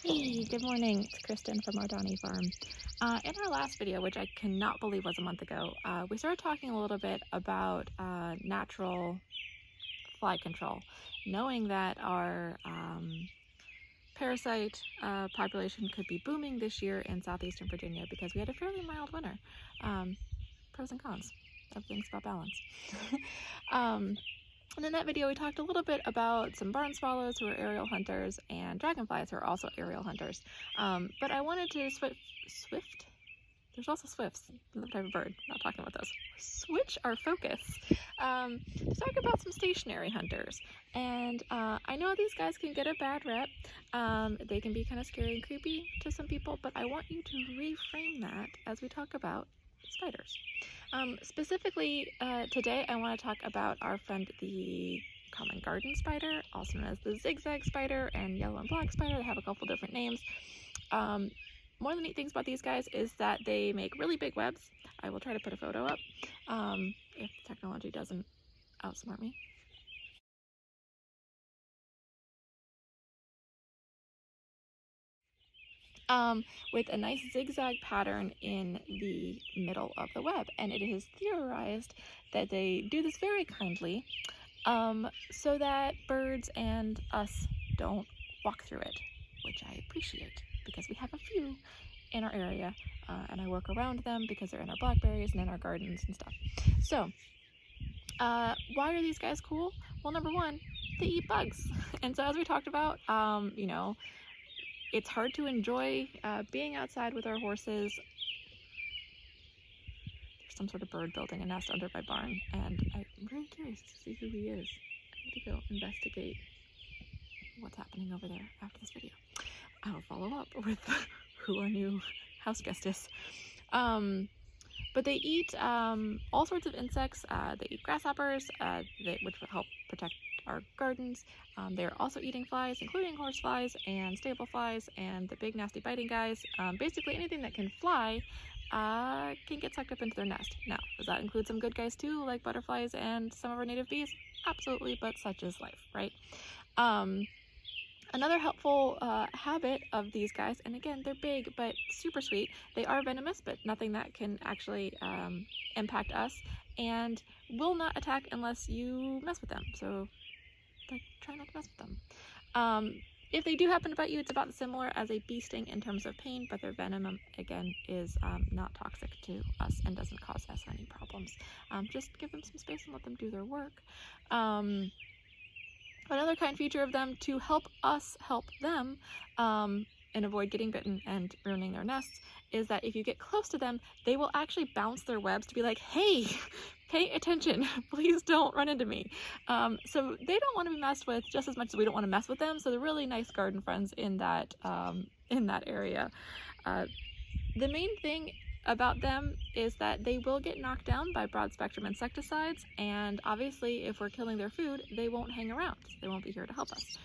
Hey, good morning. It's Kristen from our Donny Farm. In our last video, which I cannot believe was a month ago, we started talking a little bit about natural fly control, knowing that our parasite population could be booming this year in southeastern Virginia because we had a fairly mild winter. Pros and cons. Everything's about balance. um, and in that video, we talked a little bit about some barn swallows who are aerial hunters and dragonflies who are also aerial hunters. But I wanted to swift? There's also swifts, another type of bird, not talking about those. Switch our focus to talk about some stationary hunters. And I know these guys can get a bad rep. They can be kind of scary and creepy to some people, but I want you to reframe that as we talk about spiders. Specifically, today I want to talk about our friend the common garden spider, also known as the zigzag spider and yellow and black spider. They have a couple different names. One of the neat things about these guys is that they make really big webs. I will try to put a photo up if technology doesn't outsmart me. With a nice zigzag pattern in the middle of the web. And it is theorized that they do this very kindly so that birds and us don't walk through it, which I appreciate because we have a few in our area and I work around them because they're in our blackberries and in our gardens and stuff. So why are these guys cool? Well, number one, they eat bugs. And so as we talked about, you know, it's hard to enjoy being outside with our horses. There's some sort of bird building a nest under my barn, and I'm really curious to see who he is. I need to go investigate what's happening over there after this video. I will follow up with who our new house guest is. But they eat all sorts of insects. They eat grasshoppers, which will help protect our gardens. They're also eating flies, including horse flies and stable flies and the big nasty biting guys. Basically anything that can fly can get sucked up into their nest. Now, does that include some good guys too, like butterflies and some of our native bees? Absolutely, but such is life, right? Another helpful habit of these guys, and again, they're big but super sweet. They are venomous, but nothing that can actually impact us, and will not attack unless you mess with them. So, like, try not to mess with them. If they do happen to bite you, it's about similar as a bee sting in terms of pain, but their venom, again, is not toxic to us and doesn't cause us any problems. Just give them some space and let them do their work. Another kind feature of them to help us help them and avoid getting bitten and ruining their nests is that if you get close to them, they will actually bounce their webs to be like, hey, pay attention, please don't run into me. So they don't want to be messed with just as much as we don't want to mess with them. So they're really nice garden friends in that area. The main thing about them is that they will get knocked down by broad spectrum insecticides, and obviously if we're killing their food, they won't hang around. They won't be here to help us.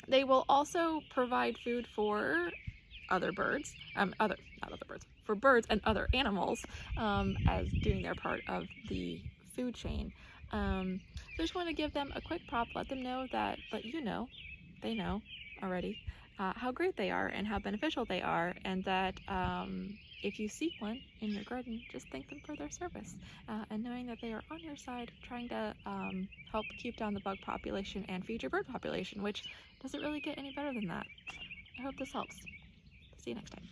They will also provide food for other birds, for birds and other animals as doing their part of the food chain. So I just want to give them a quick prop, let them know that, they know already, how great they are and how beneficial they are, and that if you see one in your garden, just thank them for their service, and knowing that they are on your side trying to help keep down the bug population and feed your bird population, which doesn't really get any better than that. I hope this helps. See you next time.